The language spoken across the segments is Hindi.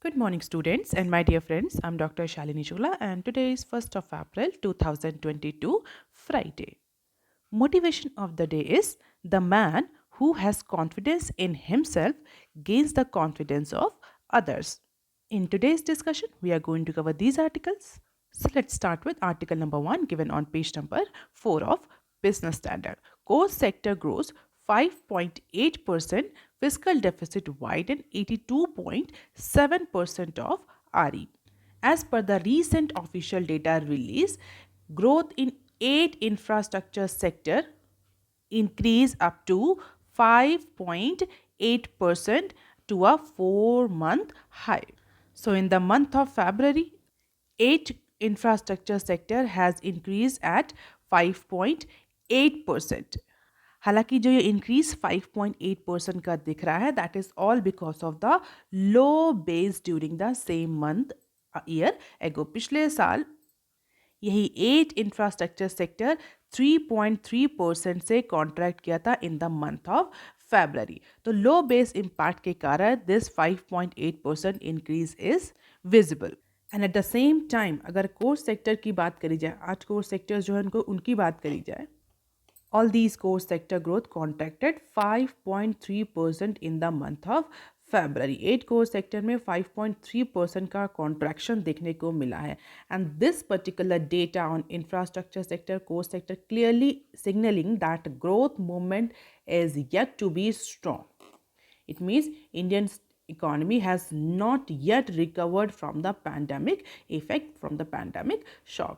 Good morning, students, and my dear friends. I'm Dr. Shalini Shukla, and today is 1st of April 2022, Friday. Motivation of the day is the man who has confidence in himself gains the confidence of others. In today's discussion, we are going to cover these articles. So let's start with article number 1 given on page number 4 of Business Standard. Core sector grows 5.8%, fiscal deficit widened 82.7% of RE. As per the recent official data release, growth in 8 infrastructure sector increase up to 5.8% to a 4-month high. So in the month of February, 8 infrastructure sector has increased at 5.8%. हालांकि जो ये इंक्रीज 5.8% का दिख रहा है that is all because of the low base during the same month year ago पिछले साल यही 8 इंफ्रास्ट्रक्चर सेक्टर 3.3% से कॉन्ट्रैक्ट किया था in the month of February. तो लो बेस इम्पैक्ट के कारण this 5.8% increase is visible. And at the same time अगर कोर सेक्टर की बात करी जाए, 8 कोर सेक्टर्स जो है उनकी बात करी जाए, all these core sector growth contracted 5.3% in the month of February. 8 core sector में 5.3% का contraction देखने को मिला है and this particular data on infrastructure sector, core sector clearly signaling that growth movement is yet to be strong. It means Indian economy has not yet recovered from the pandemic effect, from the pandemic shock.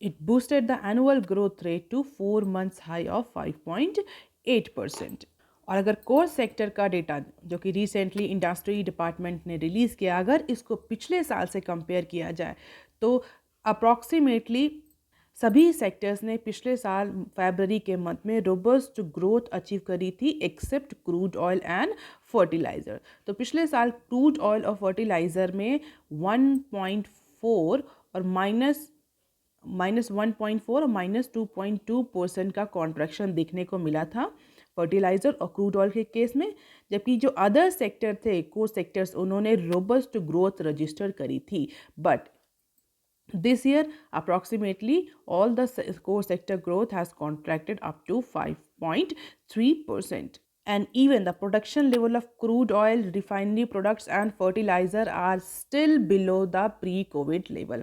It boosted the annual growth rate to 4 months high of 5.8%. और अगर कोर सेक्टर का डेटा जो कि रिसेंटली इंडस्ट्री डिपार्टमेंट ने रिलीज़ किया, अगर इसको पिछले साल से कंपेयर किया जाए तो अप्रॉक्सीमेटली सभी सेक्टर्स ने पिछले साल फरवरी के मंथ में रोबस्ट ग्रोथ अचीव करी थी except crude oil and fertiliser. तो पिछले साल क्रूड ऑयल और फर्टिलाइज़र में 1.4 और -1.4 और -2.2% का कॉन्ट्रैक्शन देखने को मिला था फर्टिलाइज़र और क्रूड ऑयल के केस में, जबकि जो अदर सेक्टर थे कोर सेक्टर्स उन्होंने रोबस्ट ग्रोथ रजिस्टर करी थी। But this year approximately all the core sector growth has contracted up to 5.3%. And even the production level of crude oil, refinery products and fertilizer are still below the pre-COVID level.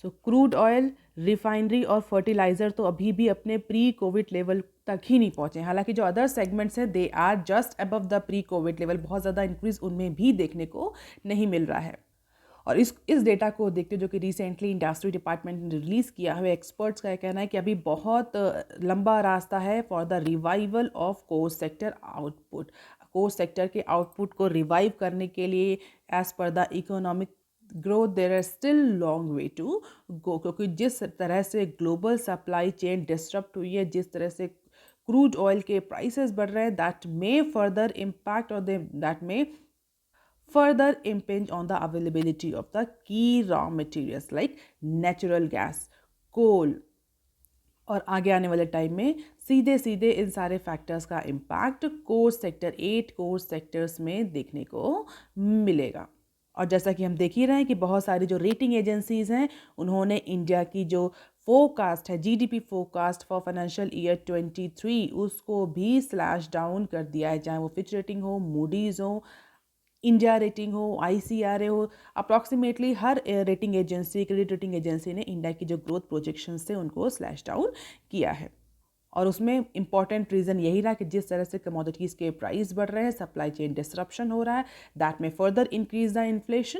So crude oil, refinery और फर्टिलाइज़र तो अभी भी अपने प्री कोविड लेवल तक ही नहीं पहुँचे। हालांकि जो अदर सेगमेंट्स हैं they are just above the pre COVID level, बहुत ज़्यादा इंक्रीज उनमें भी देखने को नहीं मिल रहा है। और इस डेटा को देखते जो कि रिसेंटली इंडस्ट्री डिपार्टमेंट ने रिलीज़ किया है, एक्सपर्ट्स का कहना है कि अभी बहुत लंबा रास्ता है for the revival of core sector output. Core sector के आउटपुट को रिवाइव करने के लिए as per the economic growth there are still long way to go, क्योंकि जिस तरह से ग्लोबल सप्लाई चेन डिस्टर्ब हुई है, जिस तरह से क्रूड ऑयल के प्राइसेस बढ़ रहे हैं, दैट मे फर्दर इम्पैक्ट और that may further impinge on the availability of the key raw materials like natural gas, coal। और आगे आने वाले टाइम में सीधे सीधे इन सारे फैक्टर्स का impact core sector 8 core sectors में देखने को मिलेगा। और जैसा कि हम देख ही रहे हैं कि बहुत सारी जो रेटिंग एजेंसीज हैं उन्होंने इंडिया की जो फोरकास्ट है, GDP forecast for financial year 23 उसको भी स्लैश डाउन कर दिया है, चाहे वो फिच रेटिंग हो, मूडीज़ हो, इंडिया रेटिंग हो, आईसीआरए हो। अप्रॉक्सीमेटली हर rating agency, credit rating agency ने इंडिया की जो ग्रोथ प्रोजेक्शंस थे उनको स्लैश डाउन किया है। और उसमें इंपॉर्टेंट रीज़न यही रहा कि जिस तरह से कमोडिटीज़ के प्राइस बढ़ रहे हैं, सप्लाई चेन डिस्ट्रप्शन हो रहा है, दैट में further increase the inflation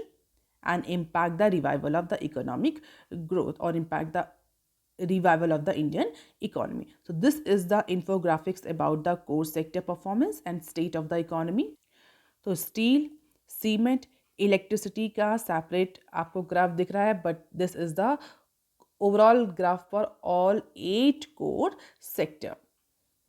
and impact the revival of the economic growth और impact the revival of the Indian economy. So this is the infographics about the core sector performance and state of the economy. तो स्टील, सीमेंट, इलेक्ट्रिसिटी का सेपरेट आपको ग्राफ दिख रहा है, but this is the overall graph for all 8 core sector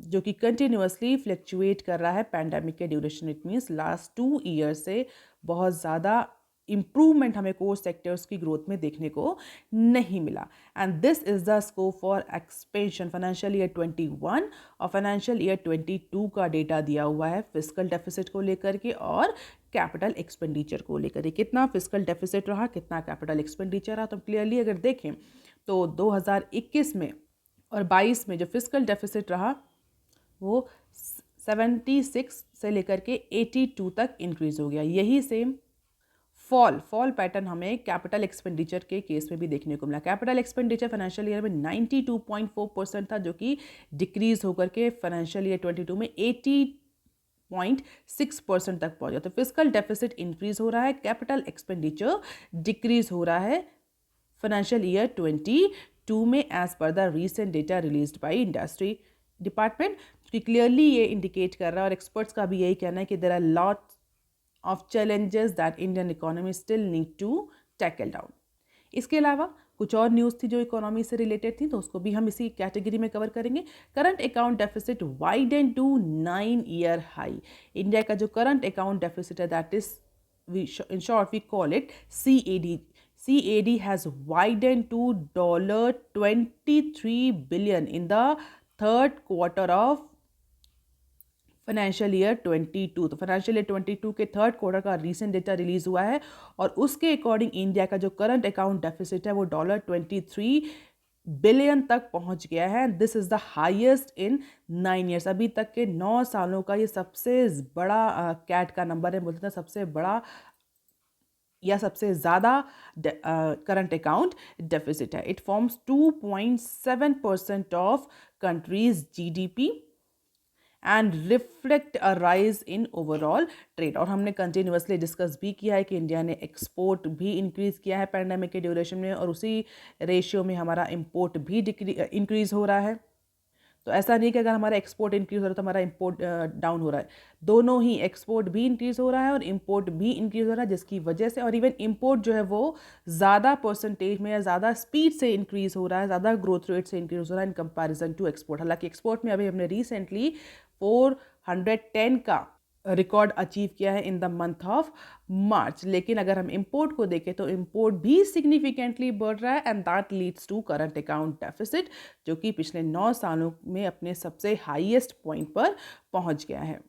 जो कि कंटिन्यूसली फ्लक्चुएट कर रहा है पैंडेमिक के duration. It means last 2 year से बहुत ज़्यादा इम्प्रूवमेंट हमें कोर सेक्टर्स की ग्रोथ में देखने को नहीं मिला। And this is the scope for expansion. Financial year 21 और फाइनेंशियल ईयर 22 का डेटा दिया हुआ है फिस्कल डेफिसिट को लेकर के और कैपिटल एक्सपेंडिचर को लेकर। ये कितना फिस्कल डेफिसिट रहा, कितना कैपिटल एक्सपेंडिचर रहा। तो क्लियरली अगर देखें तो 2021 में और 22 में जो फिस्कल डेफिसिट रहा वो 76 से लेकर के 82 तक इंक्रीज हो गया। यही सेम फॉल पैटर्न हमें कैपिटल एक्सपेंडिचर के केस में भी देखने को मिला। कैपिटल एक्सपेंडिचर फाइनेंशियल ईयर में 92.4% था, जो कि डिक्रीज होकर के फाइनेंशियल ईयर 22 में 80.6% तक पहुंच गया। तो फिस्कल डेफिसिट इंक्रीज हो रहा है, कैपिटल एक्सपेंडिचर डिक्रीज हो रहा है फाइनेंशियल ईयर 22 में as per the recent data released by industry department, कि क्लियरली ये इंडिकेट कर रहा है और एक्सपर्ट्स का भी यही कहना है कि there are lot of challenges that Indian economy still need to tackle down. इसके अलावा कुछ और न्यूज़ थी जो इकोनॉमी से रिलेटेड थी, तो उसको भी हम इसी कैटेगरी में कवर करेंगे। Current account deficit widen to 9-year high. India का जो करंट अकाउंट डेफिसिट है, that is in short we call it CAD. CAD has widened to $23 billion in the third quarter of financial year 22। तो फाइनेंशियल ईयर 22 के थर्ड क्वार्टर का रीसेंट डेटा रिलीज हुआ है और उसके अकॉर्डिंग इंडिया का जो करंट अकाउंट डेफिसिट है वो $23 बिलियन तक पहुंच गया है। This is the highest in 9 years। अभी तक के 9 सालों का ये सबसे बड़ा कैट का नंबर है, बोलते हैं सबसे बड़ा या सबसे ज़्यादा करंट अकाउंट डेफिसिट है। It forms 2.7% of countries GDP and reflect a rise in overall trade. और हमने कंटिन्यूसली डिस्कस भी किया है कि इंडिया ने एक्सपोर्ट भी इंक्रीज किया है पैंडेमिक के ड्यूरेशन में, और उसी रेशियो में हमारा इंपोर्ट भी इंक्रीज हो रहा है। तो ऐसा नहीं कि अगर हमारा एक्सपोर्ट इंक्रीज हो रहा है तो हमारा इंपोर्ट डाउन हो रहा है। दोनों ही, एक्सपोर्ट भी इंक्रीज हो रहा है और इंपोर्ट भी इंक्रीज हो रहा है, जिसकी वजह से, और इवन इंपोर्ट जो है वो ज़्यादा परसेंटेज में या ज़्यादा स्पीड से इंक्रीज हो रहा है, ज़्यादा ग्रोथ रेट से इंक्रीज हो रहा है इन कंपैरिजन टू एक्सपोर्ट। हालांकि एक्सपोर्ट में अभी हमने रिसेंटली 410 का रिकॉर्ड अचीव किया है in the month of March, लेकिन अगर हम इंपोर्ट को देखें तो इंपोर्ट भी सिग्निफिकेंटली बढ़ रहा है and that leads to current account deficit, जो कि पिछले 9 सालों में अपने सबसे हाईएस्ट पॉइंट पर पहुंच गया है।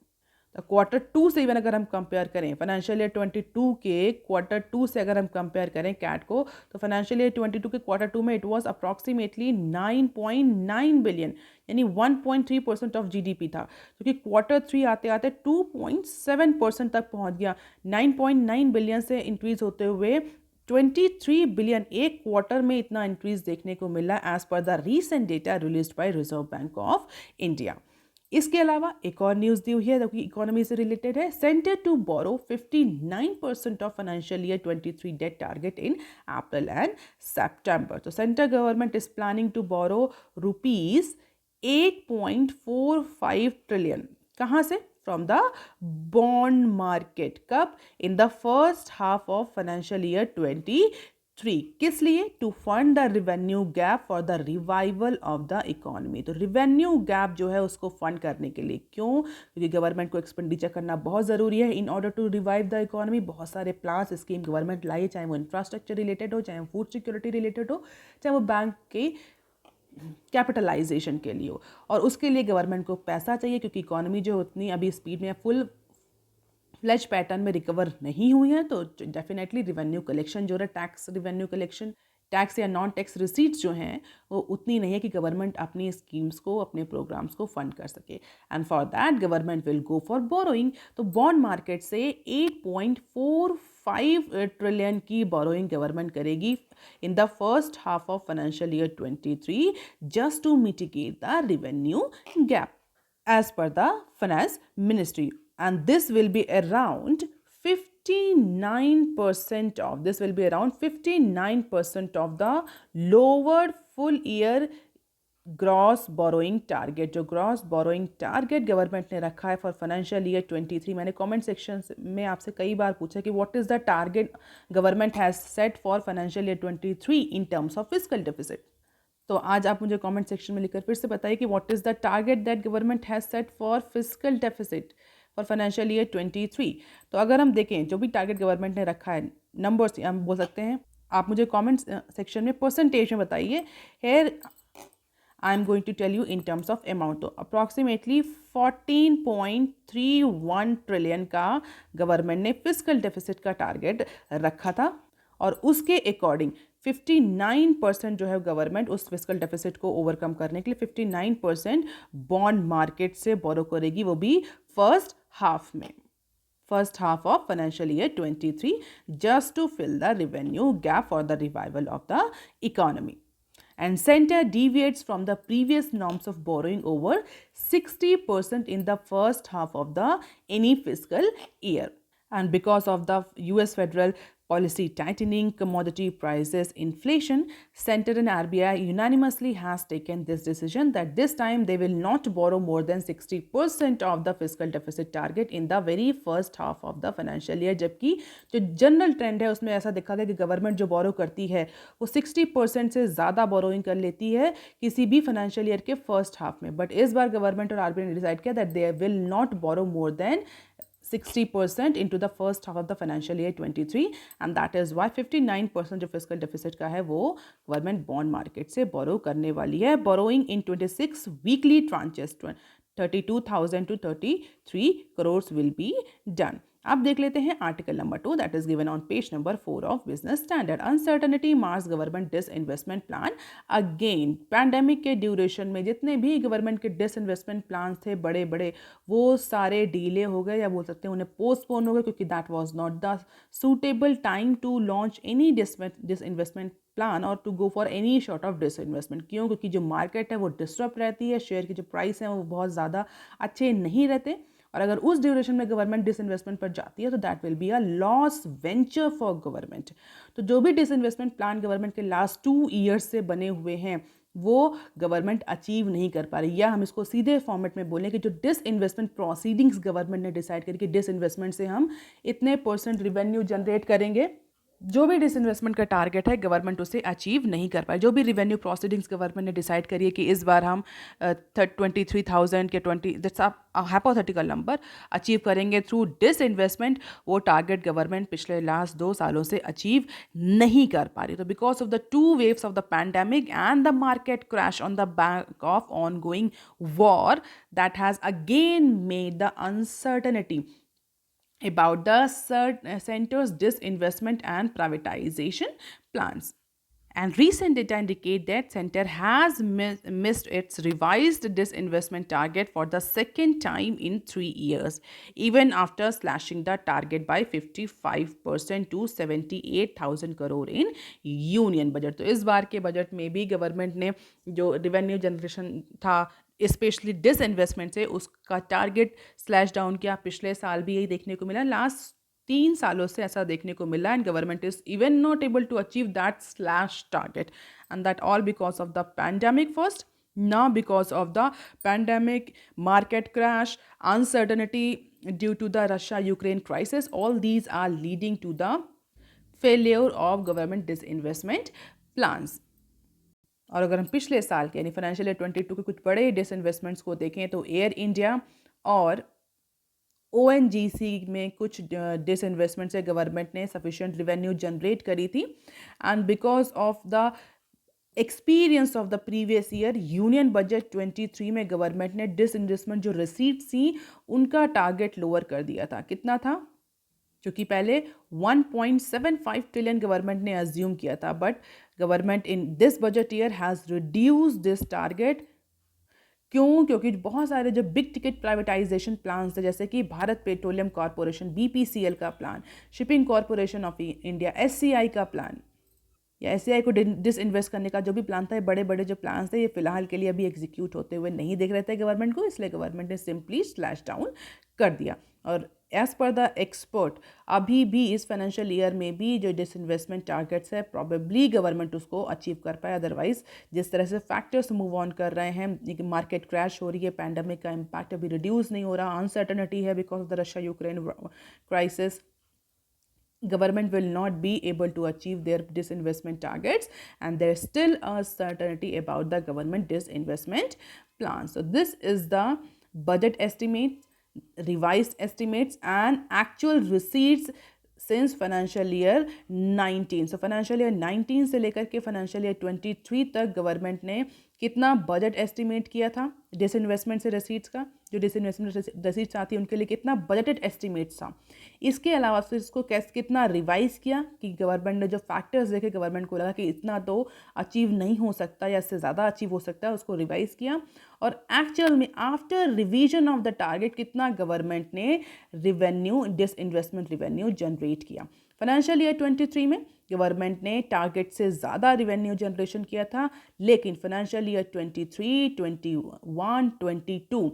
तो क्वार्टर 2 से इवन अगर हम कंपेयर करें फाइनेंशियल ईयर 22 के क्वार्टर 2 से अगर हम कंपेयर करें कैट को, तो फाइनेंशियल ईयर 22 के क्वार्टर 2 में इट वाज अप्रॉक्सीमेटली 9.9 बिलियन, यानी 1.3% ऑफ GDP था, जो कि क्वार्टर 3 आते आते 2.7% तक पहुंच गया। 9.9 बिलियन से इंक्रीज होते हुए 23 बिलियन एक क्वार्टर में इतना इंक्रीज देखने को मिला as per the recent data released by Reserve Bank of India. इसके अलावा एक और न्यूज़ दी हुई है जो कि इकोनॉमी से रिलेटेड है। Centre to borrow 59% of financial year 23 debt target in April and September. तो central government is planning to borrow rupees 8.45 trillion. कहाँ से? From the bond market. कब? In the first half of financial year 23। किस लिए? To fund the revenue gap for the revival of the economy. तो रिवेन्यू गैप जो है उसको फंड करने के लिए। क्यों? क्योंकि गवर्नमेंट को एक्सपेंडिचर करना बहुत ज़रूरी है in order to revive the economy. बहुत सारे प्लान्स स्कीम गवर्नमेंट लाई है, चाहे वो इंफ्रास्ट्रक्चर रिलेटेड हो, चाहे वो फूड सिक्योरिटी रिलेटेड हो, चाहे वो बैंक के कैपिटलाइजेशन के लिए हो, और उसके लिए गवर्नमेंट को पैसा चाहिए, क्योंकि इकोनॉमी जो उतनी अभी स्पीड में फुल फ्लैश पैटर्न में रिकवर नहीं हुई है। तो डेफिनेटली रिवेन्यू कलेक्शन जो है, टैक्स रिवेन्यू कलेक्शन, टैक्स या नॉन टैक्स रिसीट्स जो हैं वो उतनी नहीं है कि गवर्नमेंट अपनी स्कीम्स को, अपने प्रोग्राम्स को फंड कर सके, and for that government will go for borrowing. तो बॉन्ड मार्केट से 8.45 ट्रिलियन की बोरोइंग गवर्नमेंट करेगी in the first half of financial year 23 just to mitigate the revenue gap as per the finance ministry, and this will be around 59% of the lowered full year gross borrowing target. जो ग्रॉस बोरोइंग टारगेट गवर्नमेंट ने रखा है फॉर फाइनेंशियल ईयर 23, मैंने कमेंट सेक्शन में आपसे कई बार पूछा कि what is the target government has set for financial year 23 in terms of fiscal deficit. तो आज आप मुझे कमेंट सेक्शन में लिखकर फिर से बताइए कि what is the target that government has set for fiscal deficit for financial year 23। तो अगर हम देखें जो भी टारगेट गवर्नमेंट ने रखा है, नंबर्स हम बोल सकते हैं, आप मुझे कमेंट सेक्शन में परसेंटेज में बताइए। Here I am going to tell you in terms of amount. तो अप्रॉक्सीमेटली 14.31 ट्रिलियन का गवर्नमेंट ने फिस्कल डेफिसिट का टारगेट रखा था, और उसके अकॉर्डिंग 59% जो है गवर्नमेंट उस फिस्कल डेफिसिट को ओवरकम करने के लिए 59% बॉन्ड मार्केट से बोरो करेगी, वो भी first half of financial year 23, just to fill the revenue gap for the revival of the economy. And center deviates from the previous norms of borrowing over 60% in the first half of the any fiscal year. And because of the US federal policy tightening, commodity prices, inflation, Center and RBI unanimously has taken this decision that this time they will not borrow more than 60% of the fiscal deficit target in the very first half of the financial year. जबकि जो जनरल ट्रेंड है उसमें ऐसा देखा गया कि गवर्नमेंट जो बोरो करती है वो 60% से ज़्यादा बोरोइंग कर लेती है किसी भी फाइनेंशियल ईयर के फर्स्ट हाफ में। बट इस बार गवर्नमेंट और आरबीआई ने डिसाइड किया that they will not borrow more than 60% into the first half of the financial year 23, and that is why 59% जो फिस्कल डेफिसिट का है वो गवर्नमेंट बॉन्ड मार्केट से बोरो करने वाली है। Borrowing in 26 weekly tranches 32,000 to 33 crores will be done. अब देख लेते हैं article number 2 that is given on page number 4 of business standard. Uncertainty marks government disinvestment plan again. Pandemic के ड्यूरेशन में जितने भी गवर्नमेंट के डिसइन्वेस्टमेंट प्लान थे बड़े बड़े वो सारे डिले हो गए, या बोल सकते हैं उन्हें पोस्टपोन हो गए, क्योंकि that was not the suitable time to launch any disinvestment plan और to go for any short of disinvestment. क्यों? क्योंकि जो मार्केट है वो डिस्टर्ब रहती है, शेयर की जो प्राइस है वो बहुत ज़्यादा अच्छे नहीं रहते, और अगर उस ड्यूरेशन में गवर्नमेंट डिसइन्वेस्टमेंट पर जाती है तो that will be a loss venture for government. तो जो भी डिसइन्वेस्टमेंट प्लान गवर्नमेंट के लास्ट 2 ईयर्स से बने हुए हैं वो गवर्नमेंट अचीव नहीं कर पा रही, या हम इसको सीधे फॉर्मेट में बोलें कि जो डिसइन्वेस्टमेंट प्रोसीडिंग्स गवर्नमेंट ने डिसाइड करी कि डिसइन्वेस्टमेंट से हम इतने % रिवेन्यू जनरेट करेंगे, जो भी डिसइन्वेस्टमेंट का टारगेट है गवर्नमेंट उसे अचीव नहीं कर पाए। जो भी रिवेन्यू प्रोसीडिंग्स गवर्नमेंट ने डिसाइड करी है कि इस बार हम 23,000 के 20 दैट्स हाइपोथेटिकल नंबर अचीव करेंगे थ्रू डिसइन्वेस्टमेंट, वो टारगेट गवर्नमेंट पिछले लास्ट 2 सालों से अचीव नहीं कर पा रही। तो because of the 2 waves of the pandemic and the market crash on the back of on going war that has again made the uncertainty about the center's disinvestment and privatization plans. And recent data indicate that center has missed its revised disinvestment target for the second time in 3 years, even after slashing the target by 55% to 78,000 crore in union budget. तो इस बार के बजट में भी गवर्नमेंट ने जो रिवेन्यू जनरेशन था स्पेशली डिसइन्वेस्टमेंट से उसका टारगेट स्लैश डाउन किया। पिछले साल भी यही देखने को मिला, लास्ट 3 सालों से ऐसा देखने को मिला, and government is even not able to achieve that slash target, and that all because of the pandemic first, now because of the pandemic, market crash, uncertainty due to the Russia-Ukraine crisis, all these are leading to the failure of government disinvestment plans. और अगर हम पिछले साल के यानी फाइनेंशियल ईयर 22 के कुछ बड़े डिसइन्वेस्टमेंट्स को देखें तो एयर इंडिया और ONGC में कुछ डिसइन्वेस्टमेंट से गवर्नमेंट ने सफिशिएंट रिवेन्यू जनरेट करी थी, and because of the experience of the previous year union budget 23 में गवर्नमेंट ने डिसइन्वेस्टमेंट जो रिसीट्स थी उनका टारगेट लोअर कर दिया था। कितना था? क्योंकि पहले 1.75 ट्रिलियन गवर्नमेंट ने अज्यूम किया था, but government in this budget year has reduce this target. क्यों? क्योंकि बहुत सारे जो बिग टिकट प्राइवेटाइजेशन प्लान्स थे, जैसे कि भारत पेट्रोलियम कॉरपोरेशन BPCL का plan, shipping corporation of India SCI का प्लान, या SCI को डिसइन्वेस्ट करने का जो भी प्लान था, बड़े बड़े जो प्लान थे ये फिलहाल के लिए अभी एग्जीक्यूट होते हुए नहीं दिख रहे थे गवर्नमेंट को, इसलिए गवर्नमेंट ने सिंपली स्लैश डाउन कर दिया। और एज पर द एक्सपर्ट अभी भी इस फाइनेंशियल ईयर में भी जो डिसइन्वेस्टमेंट टारगेट्स है प्रॉबेबली गवर्नमेंट उसको अचीव कर पाए, अदरवाइज जिस तरह से फैक्टर्स मूव ऑन कर रहे हैं, मार्केट क्रैश हो रही है, पैंडेमिक का इम्पैक्ट अभी रिड्यूस नहीं हो रहा, अनसर्टनिटी है because of the Russia Ukraine crisis, government will not be able to achieve their disinvestment targets, and there is still uncertainty about the government disinvestment plan. So this is the budget estimate, revised estimates and actual receipts since financial year 19. So financial year 19 से लेकर के financial year 23 तक गवर्नमेंट ने कितना बजट एस्टिमेट किया था डिसइन्वेस्टमेंट से रसीट्स का, जो डिसइन्वेस्टमेंट रसीट्स आती है उनके लिए कितना बजटेड एस्टिमेट था। इसके अलावा फिर इसको कितना रिवाइज किया कि गवर्नमेंट ने जो फैक्टर्स देखे, गवर्नमेंट को लगा कि इतना तो अचीव नहीं हो सकता या इससे ज़्यादा अचीव हो सकता है, उसको रिवाइज किया। और एक्चुअल में after revision of the target कितना गवर्नमेंट ने रिवेन्यू, डिसइन्वेस्टमेंट रिवेन्यू जनरेट किया। फाइनेंशियल ईयर 23 में गवर्नमेंट ने टारगेट से ज़्यादा रिवेन्यू जनरेशन किया था, लेकिन फाइनेंशियल ईयर 23, 21, 22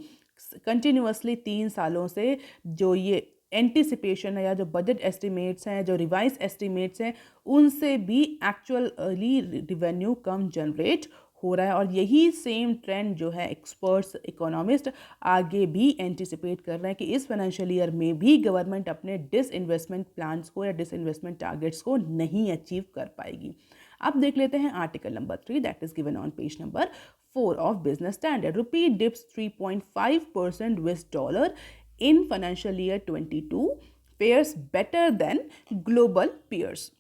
कंटिन्यूसली 3 सालों से जो ये एंटिसिपेशन है या जो बजट एस्टिमेट्स हैं, जो रिवाइज एस्टिमेट्स हैं, उनसे भी एक्चुअली रिवेन्यू कम जनरेट हो रहा है। और यही सेम ट्रेंड जो है एक्सपर्ट्स, इकोनॉमिस्ट आगे भी एंटिसिपेट कर रहे हैं कि इस फाइनेंशियल ईयर में भी गवर्नमेंट अपने डिसइन्वेस्टमेंट प्लान्स को या डिसइन्वेस्टमेंट टारगेट्स को नहीं अचीव कर पाएगी। अब देख लेते हैं article number 3 that is given on page number 4 of business standard. Rupee dips 3.5% with dollar in financial year 22 fares better than global peers.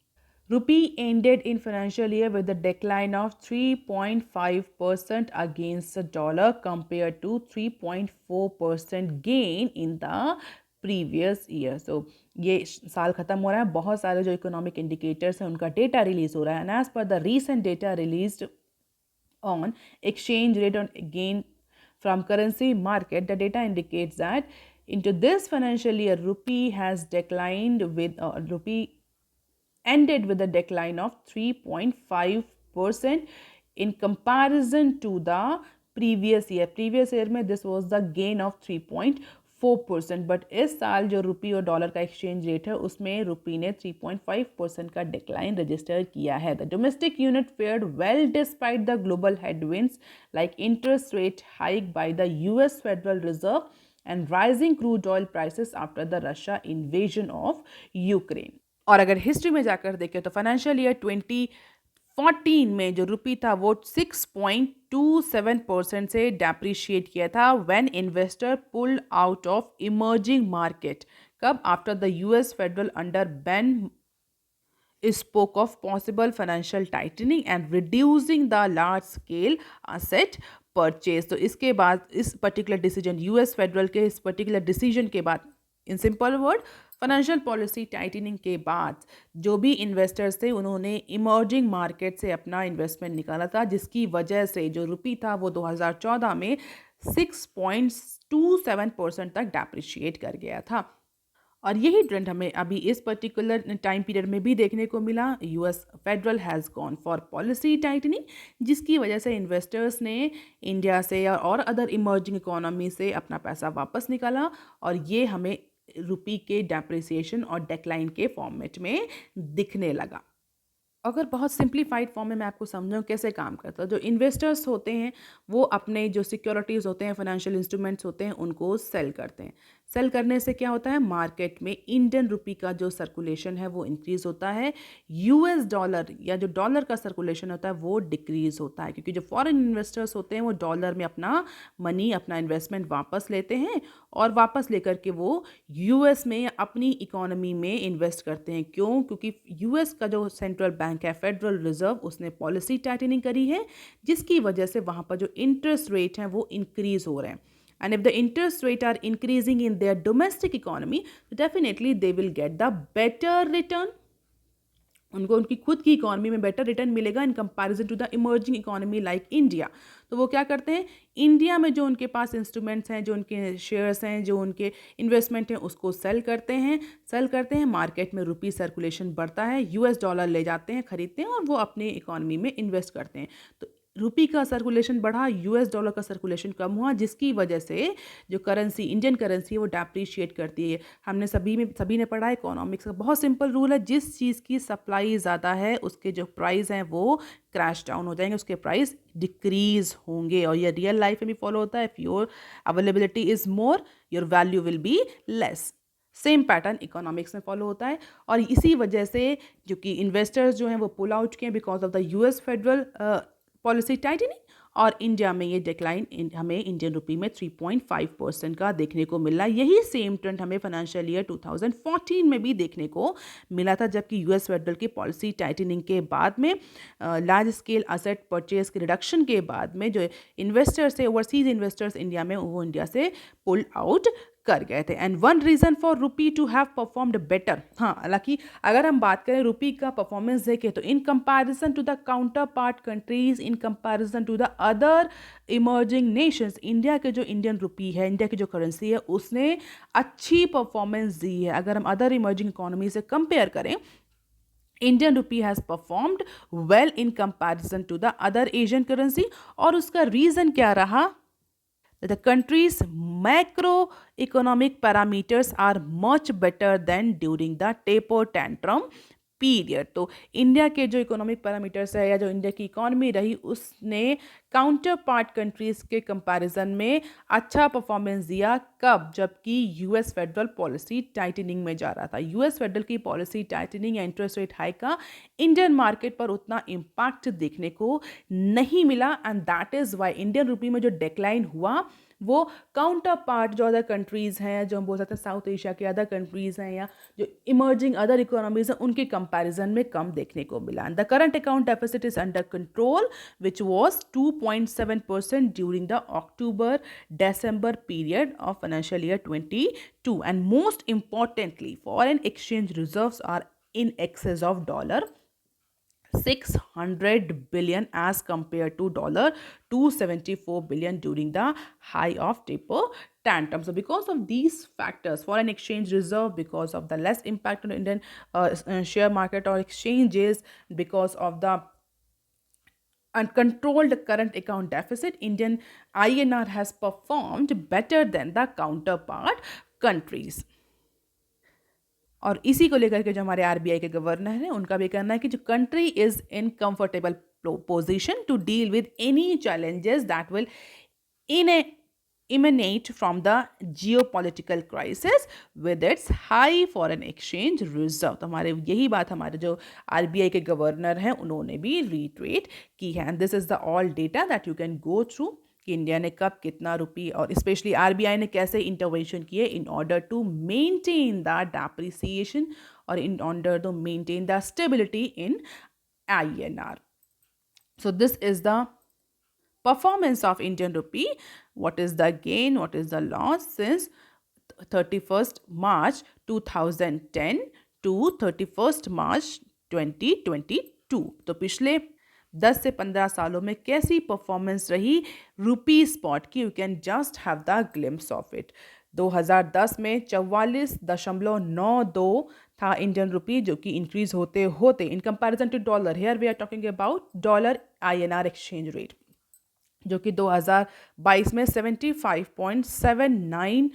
Rupee ended in financial year with a decline of 3.5% against the dollar compared to 3.4% gain in the previous year. So ये साल ख़त्म हो रहा है, बहुत सारे जो इकोनॉमिक इंडिकेटर्स हैं उनका डेटा रिलीज हो रहा है, and as per the recent data released on exchange rate on gain from currency market, the data indicates that into this financial year rupee has declined with rupee ended with a decline of 3.5% in comparison to the previous year. Previous year में this was the gain of 3.4%, but इस साल जो रुपी और डॉलर का एक्सचेंज रेट है उसमें रुपी ने 3.5% का डिक्लाइन रजिस्टर किया है। The domestic unit fared well despite the global headwinds like interest rate hike by the US Federal Reserve and rising crude oil prices after the Russia invasion of Ukraine. और अगर हिस्ट्री में जाकर देखें तो फाइनेंशियल ईयर 2014 में जो रुपी था वो 6.27% से डेप्रिशिएट किया था when investor pulled out of emerging market. कब? After the US Federal under Ben spoke of possible financial tightening and reducing the large scale asset purchase। तो इसके बाद इस पर्टिकुलर डिसीजन, यूएस फेडरल के इस पर्टिकुलर डिसीजन के बाद, in simple word financial policy tightening के बाद जो भी इन्वेस्टर्स थे उन्होंने इमर्जिंग मार्केट से अपना इन्वेस्टमेंट निकाला था, जिसकी वजह से जो रुपी था वो 2014 में 6.27% तक डेप्रिशिएट कर गया था। और यही ट्रेंड हमें अभी इस पर्टिकुलर टाइम पीरियड में भी देखने को मिला। US federal has gone for policy tightening, जिसकी वजह से इन्वेस्टर्स ने इंडिया से और अदर इमर्जिंग इकोनॉमी से अपना पैसा वापस निकाला, और ये हमें रुपी के डेप्रिसिएशन और डेक्लाइन के फॉर्मेट में दिखने लगा। अगर बहुत सिंप्लीफाइड फॉर्म में मैं आपको समझाऊँ कैसे काम करता है, जो इन्वेस्टर्स होते हैं वो अपने जो सिक्योरिटीज़ होते हैं, फाइनेंशियल इंस्ट्रूमेंट्स होते हैं, उनको सेल करते हैं। सेल करने से क्या होता है, मार्केट में इंडियन रुपी का जो सर्कुलेशन है वो इंक्रीज़ होता है, यूएस डॉलर या जो डॉलर का सर्कुलेशन होता है वो डिक्रीज़ होता है, क्योंकि जो फॉरेन इन्वेस्टर्स होते हैं वो डॉलर में अपना मनी, अपना इन्वेस्टमेंट वापस लेते हैं और वापस लेकर के वो यूएस में अपनी इकोनॉमी में इन्वेस्ट करते हैं। क्यों? क्योंकि यूएस का जो सेंट्रल बैंक है, फेडरल रिजर्व, उसने पॉलिसी टाइटनिंग करी है, जिसकी वजह से वहाँ पर जो इंटरेस्ट रेट हैं वो इंक्रीज़ हो रहे हैं। And if the interest rate are increasing in their domestic economy, definitely they will get the better return. उनको उनकी खुद की इकोनॉमी में बेटर रिटर्न मिलेगा in comparison to the emerging economy like India. तो वो क्या करते हैं, इंडिया में जो उनके पास इंस्ट्रूमेंट्स हैं, जो उनके शेयर्स हैं, जो उनके इन्वेस्टमेंट हैं, उसको सेल करते हैं, मार्केट में रुपी सर्कुलेशन बढ़ता है, यूएस डॉलर ले जाते हैं, खरीदते हैं और वो अपने इकोनॉमी में इन्वेस्ट करते हैं। तो रुपी का सर्कुलेशन बढ़ा, यूएस डॉलर का सर्कुलेशन कम हुआ, जिसकी वजह से जो करेंसी, इंडियन करेंसी है वो डेप्रिशिएट करती है। हमने सभी ने पढ़ा है इकोनॉमिक्स का बहुत सिंपल रूल है, जिस चीज़ की सप्लाई ज़्यादा है उसके जो प्राइस हैं वो क्रैश डाउन हो जाएंगे, उसके प्राइस डिक्रीज होंगे। और ये रियल लाइफ में भी फॉलो होता है, if your availability is more your value will be less. Same pattern economics में फॉलो होता है, और इसी वजह से जो कि इन्वेस्टर्स जो हैं वो पुल आउट किए because of the US federal policy tightening, और इंडिया में ये डिक्लाइन हमें इंडियन रुपी में 3.5% का देखने को मिला। यही सेम ट्रेंड हमें फाइनेंशियल ईयर 2014 में भी देखने को मिला था, जबकि यूएस फेडरल की पॉलिसी टाइटनिंग के बाद में लार्ज स्केल असेट परचेज के रिडक्शन के बाद में जो इन्वेस्टर्स है, ओवरसीज इन्वेस्टर्स इंडिया में, वो इंडिया से पुल आउट कर गए थे। And one reason for rupee to have performed better, हाँ हालांकि अगर हम बात करें रुपी का परफॉर्मेंस देखें तो in comparison to the counterpart countries, in comparison to the other emerging nations, India के जो इंडियन रुपी है, इंडिया की जो करेंसी है, उसने अच्छी परफॉर्मेंस दी है। अगर हम अदर इमर्जिंग इकोनॉमी से कंपेयर करें, Indian rupee has performed well in comparison to the other Asian currency. और उसका रीज़न क्या रहा? The country's macroeconomic parameters are much better than during the taper tantrum period. तो इंडिया के जो इकोनॉमिक पैरामीटर्स है या जो इंडिया की इकोनॉमी रही, उसने काउंटर पार्ट कंट्रीज के कंपैरिजन में अच्छा परफॉर्मेंस दिया। कब? जबकि यूएस फेडरल पॉलिसी टाइटनिंग में जा रहा था। यूएस फेडरल की पॉलिसी टाइटनिंग या इंटरेस्ट रेट हाइक का इंडियन मार्केट पर उतना इम्पैक्ट देखने को नहीं मिला, and that is why Indian rupee में जो डिक्लाइन हुआ वो काउंटर पार्ट जो अदर कंट्रीज़ हैं, जो हम बोल सकते हैं साउथ एशिया के अदर कंट्रीज़ हैं या जो इमर्जिंग अदर इकोनॉमीज़ हैं, उनके कंपैरिजन में कम देखने को मिला। The current account deficit is under control which was 2.7% during the October December period of financial year 22, and most importantly foreign exchange reserves are in excess of $600 billion as compared to $274 billion during the high of taper tantrum. So because of these factors, foreign exchange reserve, because of the less impact on Indian share market or exchanges, because of the uncontrolled current account deficit, Indian INR has performed better than the counterpart countries. और इसी को लेकर के जो हमारे आरबीआई के गवर्नर हैं, उनका भी कहना है कि जो country is in comfortable position to deal with any challenges that will emanate from the geopolitical crisis with its high foreign exchange reserve। तो हमारे यही बात हमारे जो आरबीआई के गवर्नर हैं उन्होंने भी रिट्रेट की है। And this is the all data that you can go through कि इंडिया ने कब कितना रुपी और स्पेशली आरबीआई ने कैसे इंटरवेंशन किए in order to maintain the depreciation और in order to maintain the stability in INR। So this is the performance of Indian rupee. What is the gain? What is the loss since 31st March 2010 to 31st March 2022? तो पिछले 10 से 15 सालों में कैसी परफॉर्मेंस रही रुपी स्पॉट की? You can just have the glimpse of it. 2010 में 44.92 था इंडियन रुपी, जो कि इंक्रीज होते होते in comparison to dollar, here we are talking about dollar INR exchange rate, जो कि 2022 में 75.79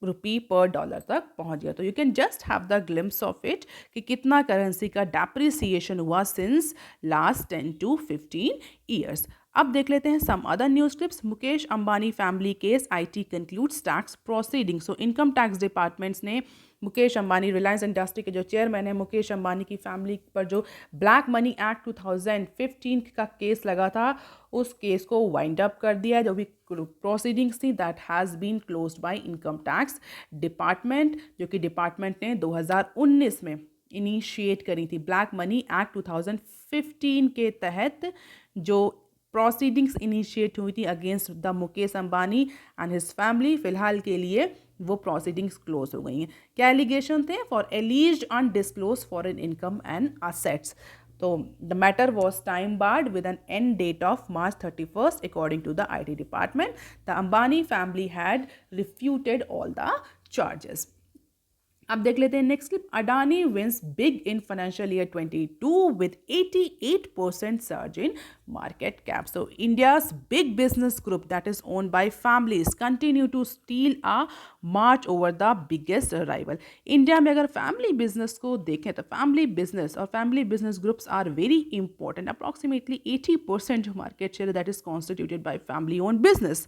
रुपी पर डॉलर तक पहुंच गया। तो you can just have the glimpse of it कि कितना करेंसी का डेप्रिसिएशन हुआ सिंस लास्ट 10 to 15 ईयर्स। अब देख लेते हैं some other news clips. Mukesh Ambani family case IT concludes tax proceeding. So income tax departments ने मुकेश अंबानी, रिलायंस इंडस्ट्री के जो चेयरमैन है, मुकेश अंबानी की फैमिली पर जो ब्लैक मनी एक्ट 2015 का केस लगा था, उस केस को वाइंड अप कर दिया है। जो भी प्रोसीडिंग्स थी that has been closed by income tax department, जो कि डिपार्टमेंट ने 2019 में इनिशिएट करी थी। ब्लैक मनी एक्ट 2015 के तहत जो प्रोसीडिंग्स इनिशिएट हुई थी against the Mukesh Ambani and his family, फिलहाल के लिए वो प्रोसीडिंग्स क्लोज हो गई हैं। क्या एलिगेशन थे? For alleged undisclosed foreign income and assets. तो the matter was time barred with an end date of March 31st according to the IT department. The Ambani family had refuted all the charges. अब देख लेते हैं next clip. Adani wins big in financial year 22 with 88% surge in market cap. So India's big business group that is owned by families continue to steal a March over the biggest rival. India में अगर फैमिली बिजनेस को देखें तो फैमिली बिजनेस और family business groups are very important. Approximately 80% जो market share that is constituted by family owned business.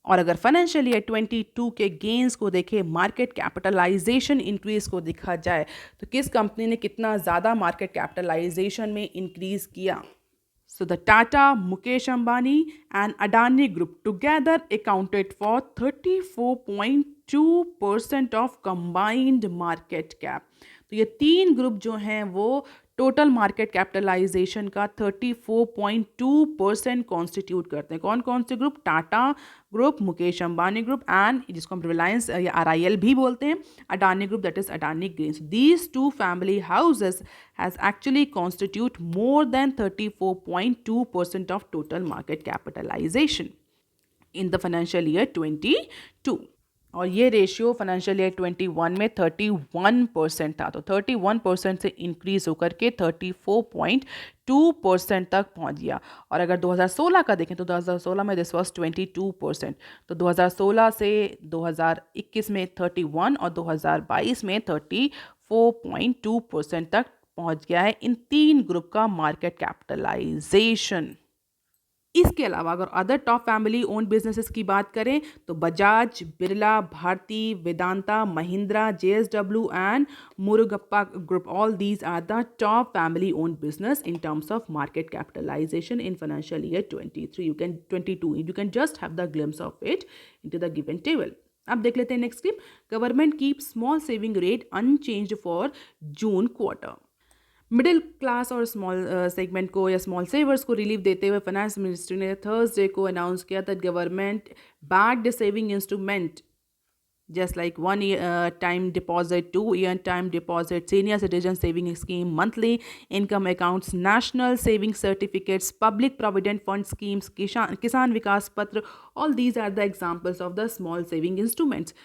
और अगर फाइनेंशियल ईयर 22 के गेंस को देखें, मार्केट कैपिटलाइजेशन इंक्रीज को देखा जाए तो किस कंपनी ने कितना ज़्यादा मार्केट कैपिटलाइजेशन में इंक्रीज किया, So the Tata, Mukesh Ambani and Adani Group together accounted for 34.2% of combined market cap. तो ये तीन ग्रुप जो हैं वो टोटल मार्केट कैपिटलाइजेशन का 34.2% कॉन्स्टिट्यूट करते हैं. कौन कौन से group? Tata group, Mukesh Ambani group and जिसको हम रिलायंस या RIL भी बोलते हैं, Adani group, that is Adani greens. These two family houses has actually constitute more than 34.2% of total market capitalization in the financial year 22. और ये रेशियो फाइनेंशियल ईयर 21 में 31% था. तो 31% से इंक्रीज होकर के 34.2% तक पहुंच गया. और अगर 2016 का देखें तो 2016 में दिस वॉज 22%. तो 2016 से 2021 में 31 और 2022 में 34.2% तक पहुंच गया है इन तीन ग्रुप का मार्केट कैपिटलाइजेशन. इसके अलावा अगर other top family owned businesses की बात करें तो Bajaj, Birla, Bharti, Vedanta, Mahindra, JSW and Murugappa group, all these are the top family owned business in terms of market capitalization in financial year 22. You can just have the glimpse of it into the given table. अब देख लेते हैं next clip. Government keep small saving rate unchanged for June quarter. Middle class और स्मॉल सेगमेंट को या स्मॉल सेवर्स को रिलीफ देते हुए फाइनेंस मिनिस्ट्री ने थर्सडे को अनाउंस किया that government backed saving instrument just like 1 year time deposit, 2 year time deposit, senior citizen saving scheme, monthly income accounts, national saving certificates, public provident fund schemes, kisan vikas patra, all these are the examples of the small saving instruments.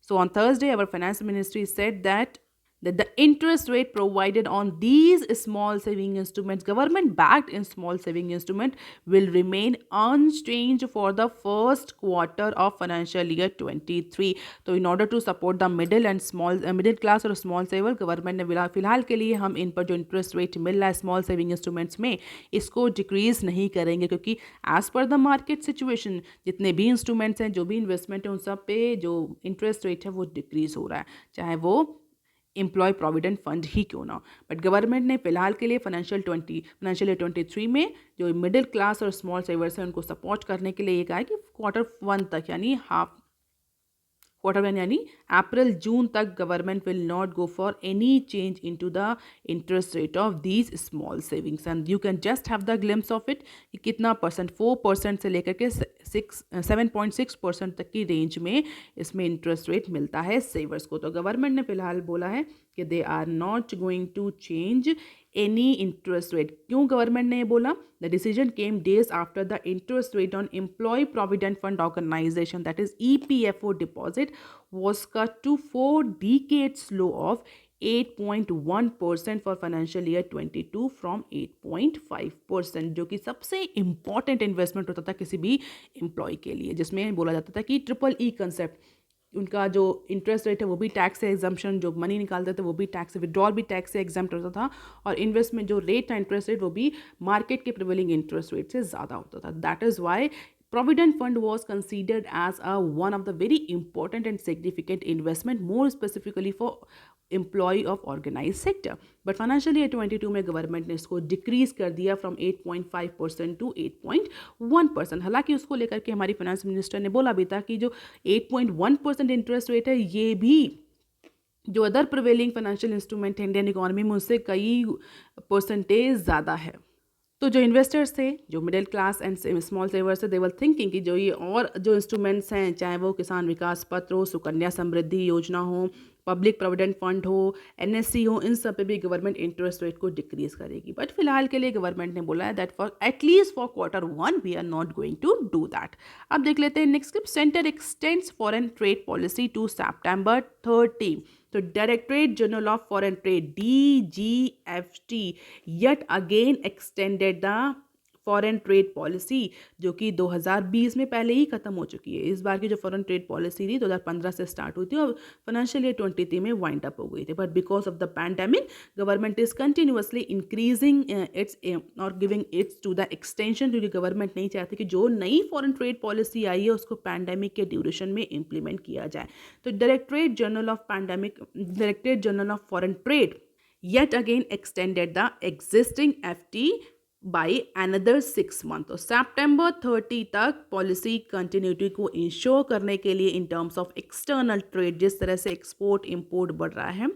So on Thursday our finance ministry said that the interest rate provided on these small saving instruments, government backed in small saving instrument, will remain unchanged for the first quarter of financial year 23. तो in order to support the middle and small middle class और small saver, government ने फिलहाल के लिए हम इन पर जो interest rate मिल रहा है small saving instruments में इसको decrease नहीं करेंगे, क्योंकि as per the market situation जितने भी instruments हैं, जो भी investment है, उन सब पे जो interest rate है वो decrease हो रहा है, चाहे वो एम्प्लॉय प्रोविडेंट फंड ही क्यों ना. बट गवर्नमेंट ने फिलहाल के लिए फाइनेंशियल ईयर 23 में जो मिडिल क्लास और स्मॉल सेवर्स हैं उनको सपोर्ट करने के लिए ये कहा है कि Q1 तक यानी Q1 यानी अप्रैल जून तक government will not go for any change into the interest rate of these small savings. And you can just have the glimpse of it कि कितना परसेंट, 4% से लेकर के 7.6% तक की रेंज में इसमें इंटरेस्ट रेट मिलता है सेवर्स को. तो गवर्नमेंट ने फिलहाल बोला है कि they are not going to change any interest rate. क्यों गवर्नमेंट ने ये बोला? The decision came days after the interest rate on employ provident fund organisation, that is EPFO deposit was cut to 4 decades low of 8.1% for financial year 22 from 8.5%, जो कि सबसे इम्पॉर्टेंट इन्वेस्टमेंट होता था किसी भी एम्प्लॉय के लिए, जिसमें बोला जाता था कि EEE कंसेप्ट, उनका जो इंटरेस्ट रेट है वो भी टैक्स से एग्जम्पशन, जो मनी निकालते थे वो भी टैक्स से, विड्रॉल भी टैक्स से एग्जाम्प्ट होता था, और इन्वेस्टमेंट जो रेट था इंटरेस्ट रेट वो भी मार्केट के प्रिवेलिंग इंटरेस्ट रेट से ज़्यादा होता था. That is why Provident Fund was considered as one of the very important and significant investment, more specifically for employee of organized sector. But financial year 22 में गवर्नमेंट ने इसको डिक्रीज कर दिया फ्रॉम 8.5% to 8.1%. हालांकि उसको लेकर के हमारी फाइनेंस मिनिस्टर ने बोला भी था कि जो 8.1% इंटरेस्ट रेट है ये भी जो अदर प्रिवेलिंग फाइनेंशियल इंस्ट्रूमेंट है इंडियन इकोनॉमी में उससे कई परसेंटेज ज़्यादा है. तो जो इन्वेस्टर्स थे, जो मिडिल क्लास एंड स्मॉल सेवर्स थे, दे वर थिंकिंग कि जो ये और जो इंस्ट्रूमेंट्स हैं, चाहे वो किसान विकास पत्र हो, सुकन्या समृद्धि योजना हो, पब्लिक प्रोविडेंट फंड हो, NSC हो, इन सब पे भी गवर्नमेंट इंटरेस्ट रेट को डिक्रीज करेगी. बट फिलहाल के लिए गवर्नमेंट ने बोला है that for at least for Q1 we are not going to do that. अब देख लेते हैं next clip. Centre extends foreign trade policy to September 30. तो directorate general of foreign trade DGFT yet again extended the foreign trade policy, जो कि 2020 में पहले ही ख़त्म हो चुकी है. इस बार की जो फॉरेन ट्रेड पॉलिसी थी 2015 से स्टार्ट हुई थी और फाइनेंशियल ईयर 23 में वाइंड अप हो गई थी. But because of the pandemic government is continuously increasing its और giving its to the extension, क्योंकि गवर्नमेंट नहीं चाहती कि जो नई फॉरेन ट्रेड पॉलिसी आई है उसको पैंडेमिक के ड्यूरेशन में इम्प्लीमेंट किया जाए. तो directorate general of foreign trade yet again extended the existing FT by another 6 month. तो सितंबर 30 तक पॉलिसी कंटिन्यूटी को इंश्योर करने के लिए इन टर्म्स ऑफ एक्सटर्नल ट्रेड, जिस तरह से एक्सपोर्ट इम्पोर्ट बढ़ रहा है,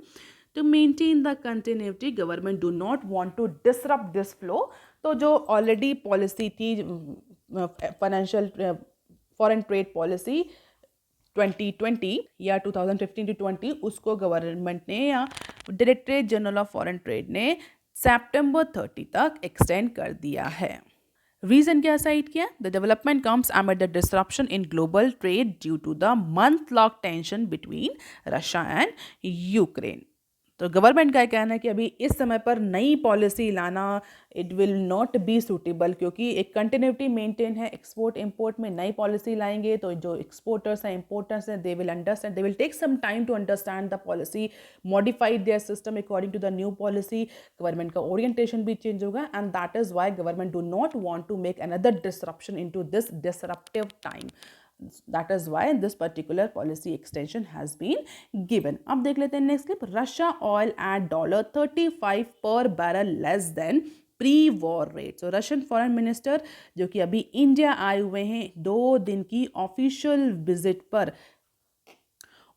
to maintain the continuity, government do not want to disrupt this flow। तो जो ऑलरेडी पॉलिसी थी फाइनेंशियल फॉरेन ट्रेड पॉलिसी 2020 या 2015 to 20, उसको गवर्नमेंट ने या directorate general of foreign trade ने सितंबर 30 तक एक्सटेंड कर दिया है। रीजन क्या साइट किया? The development comes amid the disruption in global trade due to the month long tension between Russia and Ukraine. तो गवर्नमेंट का कहना है कि अभी इस समय पर नई पॉलिसी लाना it will not be suitable, क्योंकि एक कंटिन्यूटी मेंटेन है। एक्सपोर्ट इंपोर्ट में नई पॉलिसी लाएंगे तो जो एक्सपोर्टर्स हैं, इंपोर्टर्स हैं, they will understand, they will take some time to understand the policy, modified their system according to the new policy. Government का ओरिएंटेशन भी चेंज होगा and that is why government do not want to make another disruption into this disruptive time. That is why this particular policy extension has been given। अब देख लेते हैं next clip. Russia oil at $35 per barrel less than pre war rate. So Russian foreign minister जो कि अभी इंडिया आए हुए हैं 2 दिन की ऑफिशियल विजिट पर,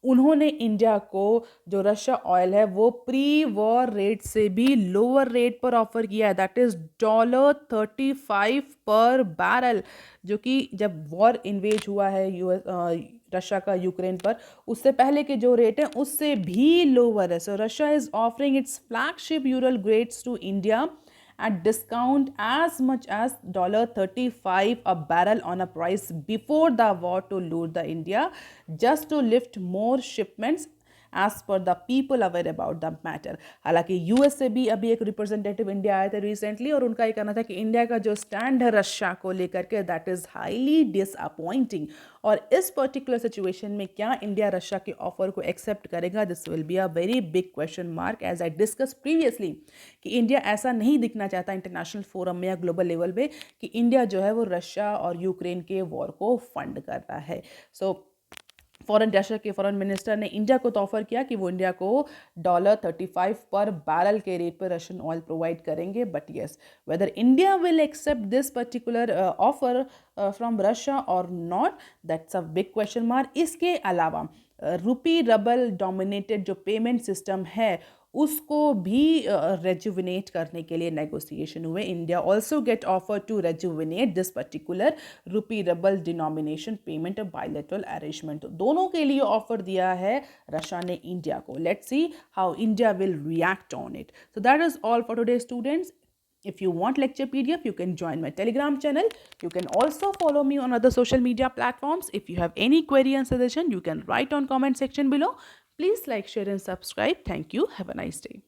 उन्होंने इंडिया को जो रशिया ऑयल है वो प्री वॉर रेट से भी लोअर रेट पर ऑफर किया है, दैट इज $35 पर बैरल, जो कि जब वॉर इन्वेज हुआ है यूएस रशिया का यूक्रेन पर, उससे पहले के जो रेट है उससे भी लोअर है। So Russia is offering its flagship Ural grades to India at discount as much as $35 a barrel on a price before the war to lure the India just to lift more shipments as per the people aware about the matter। हालांकि यूएस से भी अभी एक रिप्रेजेंटेटिव इंडिया आए थे रिसेंटली और उनका ये कहना था कि इंडिया का जो स्टैंड है रशिया को लेकर के दैट इज हाईली डिसअपॉइंटिंग। और इस पर्टिकुलर सिचुएशन में क्या इंडिया रशिया के ऑफर को एक्सेप्ट करेगा? This will be a very big question mark, as I discuss previously कि इंडिया ऐसा नहीं दिखना चाहता इंटरनेशनल फोरम में या ग्लोबल लेवल पे कि इंडिया जो है वो रशिया और यूक्रेन के वॉर को फंड कर रहा है। सो रशिया के फॉरेन मिनिस्टर ने इंडिया को तो ऑफर किया कि वो इंडिया को $35 पर बैरल के रेट पर रशियन ऑयल प्रोवाइड करेंगे, but yes whether India will accept this particular offer from Russia और not, that's a big question mark. इसके अलावा रुपी रबल डोमिनेटेड जो पेमेंट सिस्टम है उसको भी रेजुविनेट करने के लिए नेगोशिएशन हुए। India also get offer to rejuvenate this particular rupee rouble denomination payment bilateral arrangement. दोनों के लिए ऑफर दिया है रशिया ने इंडिया को। Let's see how India will react on it. So that is all for today students. If you want lecture PDF, you can join my Telegram channel. You can also follow me on other social media platforms. If you have any query and suggestion, you can write on comment section below. Please like, share and subscribe. Thank you. Have a nice day.